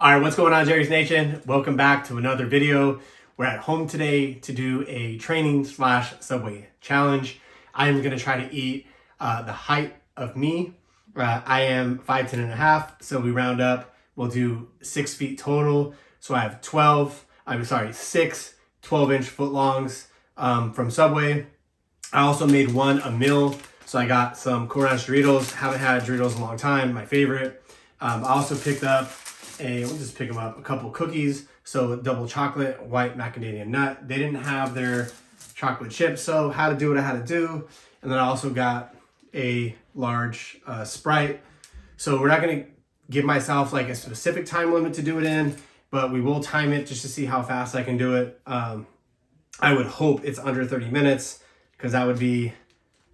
All right, what's going on, Jer Eats Nation? Welcome back to another video. We're at home today to do a training / Subway challenge. I am gonna try to eat the height of me. I am 5'10" and a half, so we round up. We'll do 6 feet total. So I have 6 12-inch footlongs from Subway. I also made one a meal. So I got some Cool Ranch Doritos. Haven't had Doritos in a long time, my favorite. I also picked up a couple cookies. So double chocolate, white macadamia nut. They didn't have their chocolate chips, so had to do what I had to do. And then I also got a large Sprite. So we're not gonna give myself like a specific time limit to do it in, but we will time it just to see how fast I can do it. I would hope it's under 30 minutes because that would be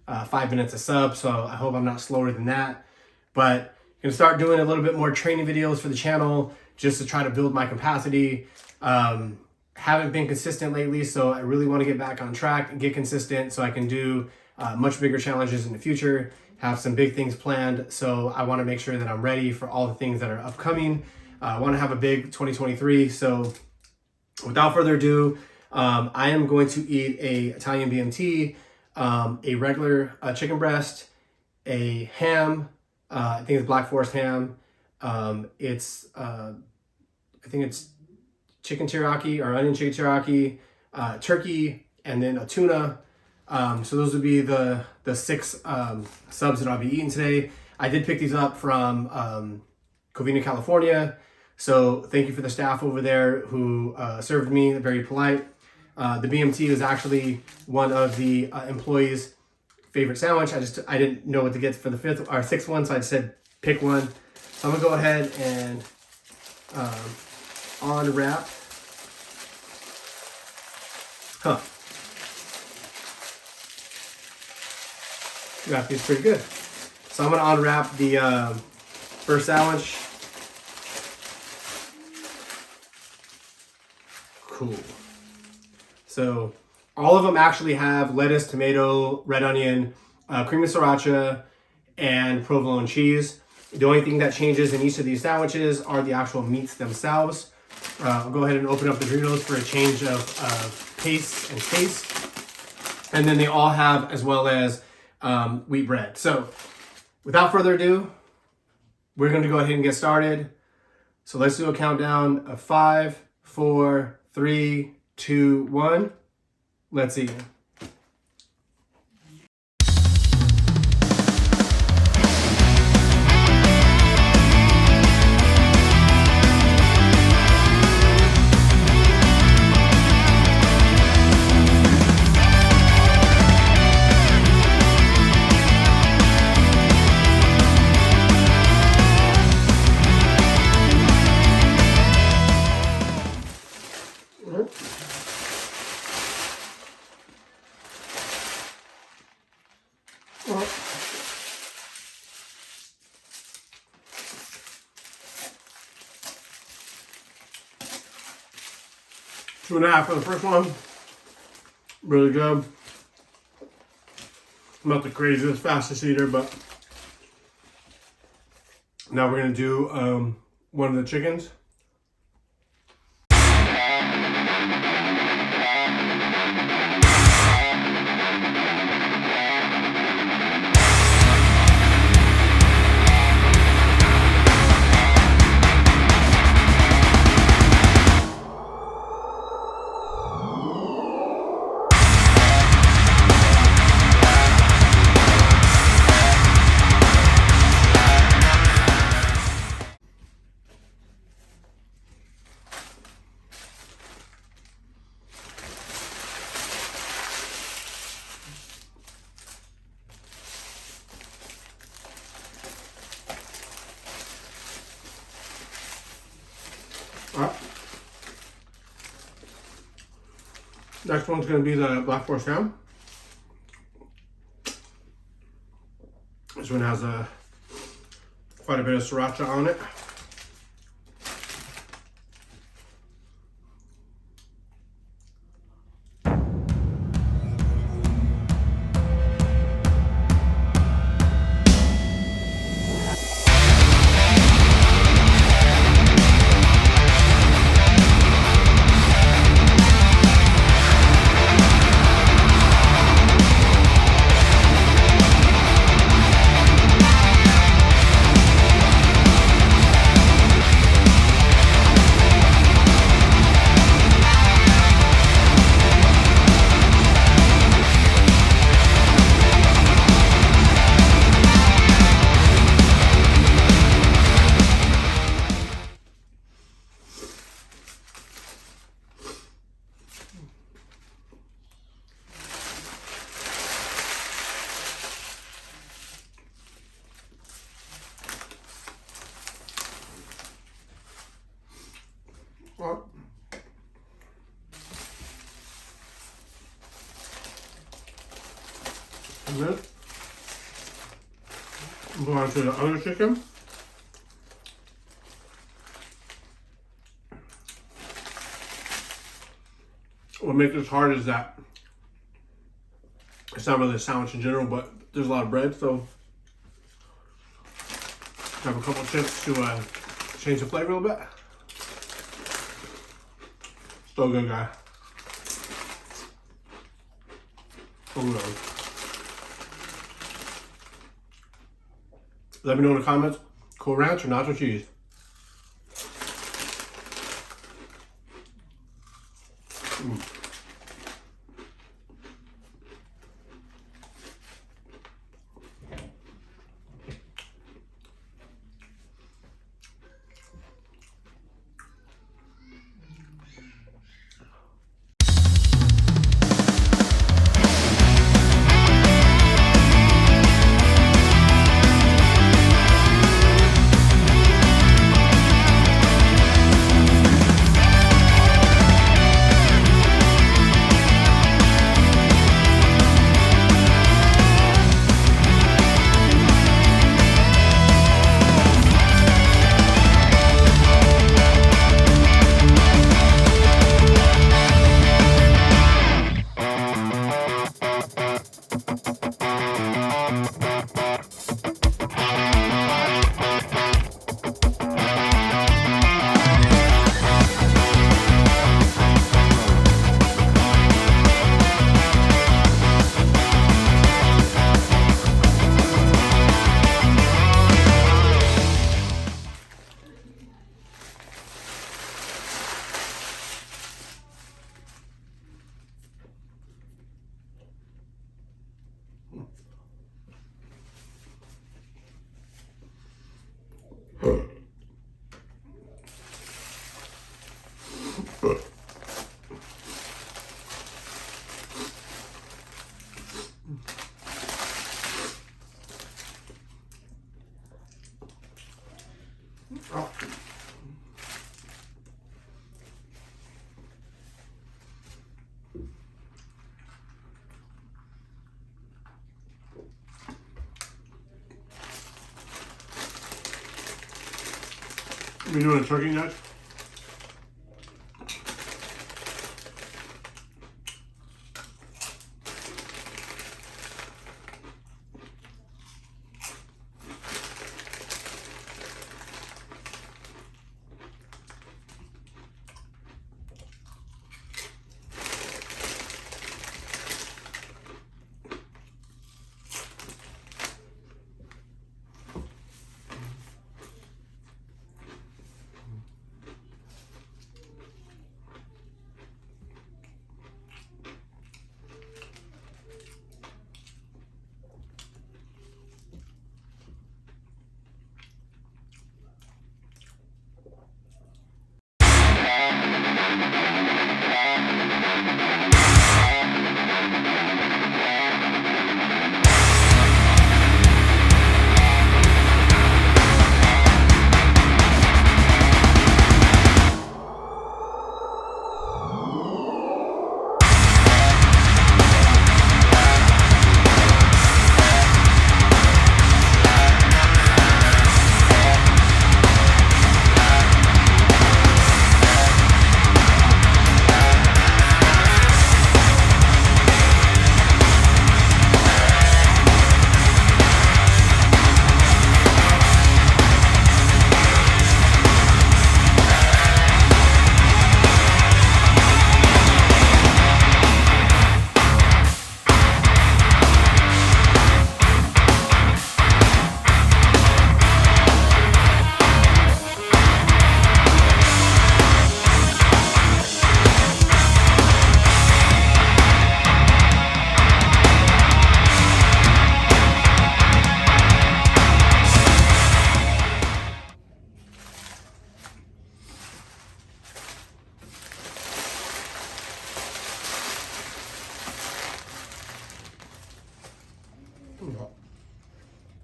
5 minutes a sub. So I hope I'm not slower than that, but I'm gonna start doing a little bit more training videos for the channel just to try to build my capacity. Haven't been consistent lately, so I really want to get back on track and get consistent so I can do much bigger challenges in the future, have some big things planned. So I want to make sure that I'm ready for all the things that are upcoming. I want to have a big 2023. So without further ado, I am going to eat a Italian BMT, a regular chicken breast, a ham, I think it's Black Forest ham. I think it's chicken teriyaki or onion chicken teriyaki, turkey, and then a tuna. So those would be the 6 subs that I'll be eating today. I did pick these up from Covina, California. So thank you for the staff over there who served me, very polite. The BMT was actually one of the employees' favorite sandwich. I didn't know what to get for the 5th or 6th one, so I just said pick one. So I'm gonna go ahead and unwrap. Wrap these pretty good. So I'm gonna unwrap the first sandwich. Cool. So all of them actually have lettuce, tomato, red onion, cream of sriracha, and provolone cheese. The only thing that changes in each of these sandwiches are the actual meats themselves. I'll go ahead and open up the Doritos for a change of pace and taste. And then they all have as well as wheat bread. So without further ado, we're going to go ahead and get started. So let's do a countdown of 5, 4, 3, 2, 1. Let's eat. Two and a half for the first one. Really good. I'm not the craziest, fastest eater, but now we're gonna do one of the chickens. Next one's going to be the Black Forest ham. This one has quite a bit of sriracha on it. And then go on to the other chicken. What makes this hard is that it's not really a sandwich in general, but there's a lot of bread, so I have a couple of chips to change the flavor a little bit. So good, guy. So good. Let me know in the comments, Cool Ranch or nacho cheese? Oh. You doing a turkey neck?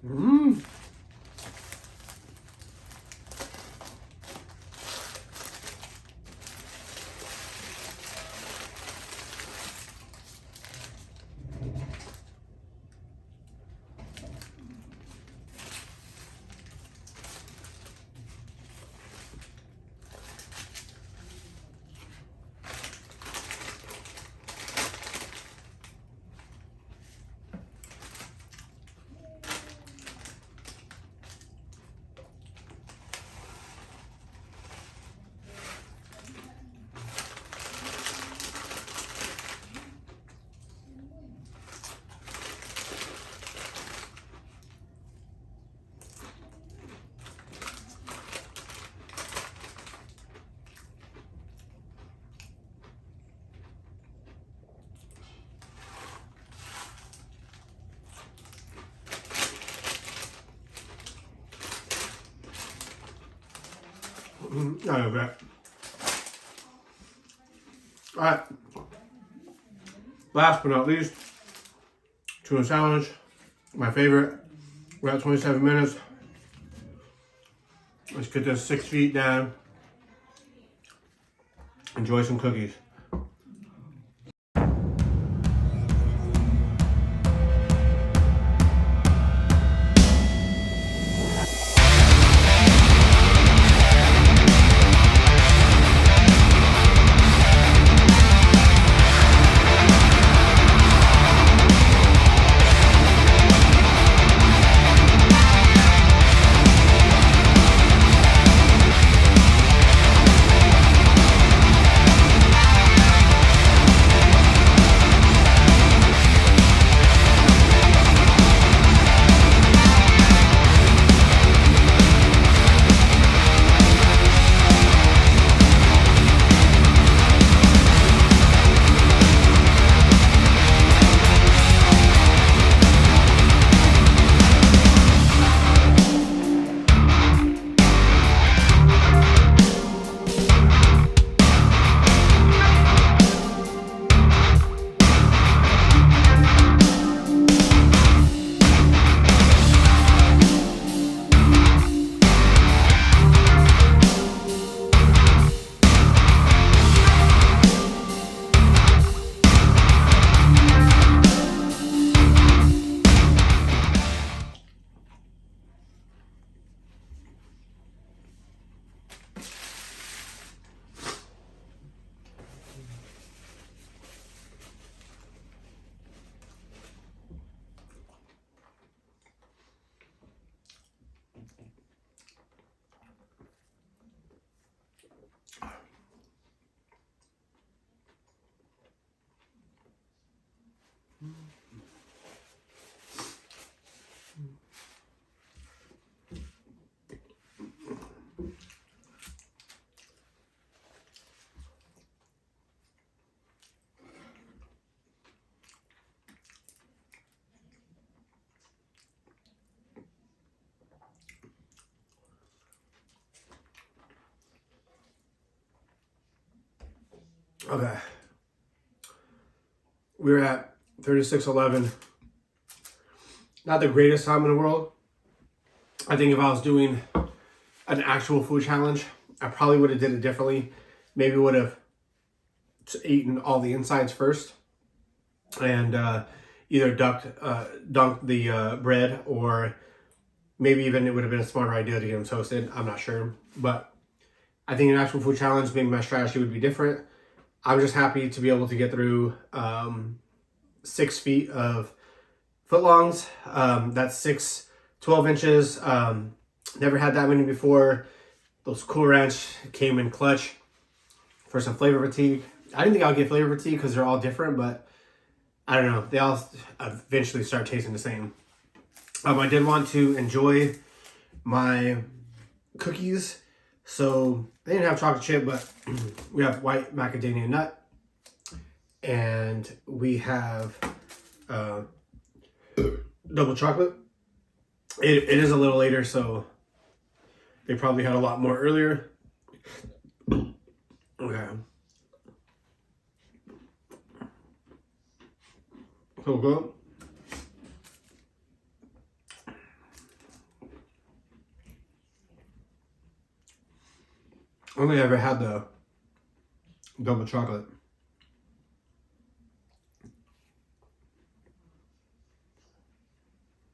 Mmm. I bet. All right. Last but not least, tuna sandwich, my favorite. We're at 27 minutes. Let's get this 6 feet down. Enjoy some cookies. Okay. We're at 36:11. Not the greatest time in the world. I think if I was doing an actual food challenge, I probably would have did it differently. Maybe would have eaten all the insides first and either dunked the bread, or maybe even it would have been a smarter idea to get them toasted. I'm not sure. But I think an actual food challenge, maybe my strategy would be different. I'm just happy to be able to get through 6 feet of footlongs. That's 12 inches. Never had that many before. Those Cool Ranch came in clutch for some flavor fatigue. I didn't think I'd get flavor fatigue because they're all different, but I don't know. They all eventually start tasting the same. I did want to enjoy my cookies. So they didn't have chocolate chip, but we have white macadamia nut. And we have double chocolate. It is a little later, so they probably had a lot more earlier. Okay. So good. Only ever had the double chocolate.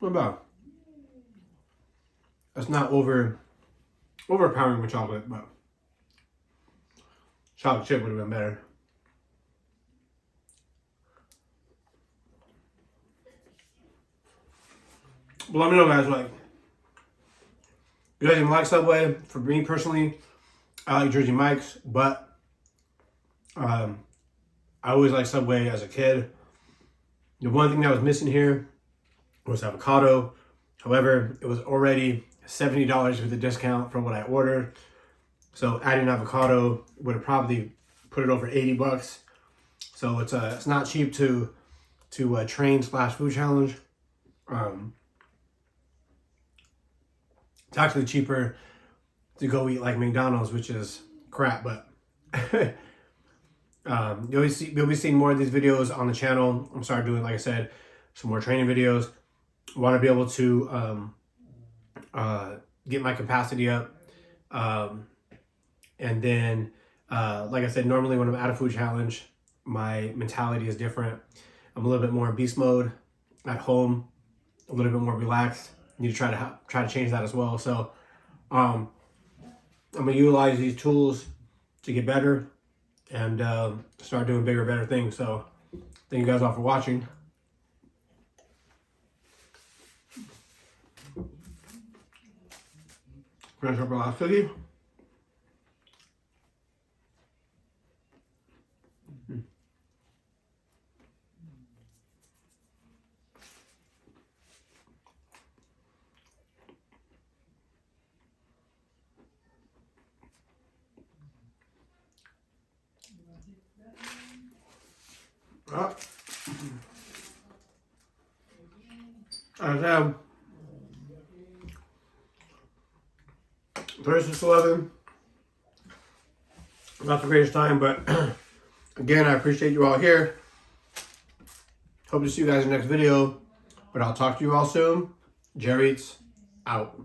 Not bad. It's not overpowering with chocolate, but chocolate chip would have been better. But let me know, guys, like, you guys even like Subway? For me personally, I like Jersey Mike's, but I always liked Subway as a kid. The one thing that was missing here was avocado. However, it was already $70 with a discount from what I ordered. So adding avocado would have probably put it over 80 bucks. So it's not cheap to train / food challenge. It's actually cheaper to go eat like McDonald's, which is crap, but you'll be seeing more of these videos on the channel. I'm starting doing, like I said, some more training videos. I want to be able to get my capacity up. And then, like I said, normally when I'm at a food challenge, my mentality is different. I'm a little bit more in beast mode. At home, a little bit more relaxed. I need to try to change that as well. So, I'm gonna utilize these tools to get better and start doing bigger, better things. So, thank you guys all for watching. Finish up our last cookie. Oh. I have 36:11. Not the greatest time, but again, I appreciate you all here. Hope to see you guys in the next video, but I'll talk to you all soon. Jer Eats out.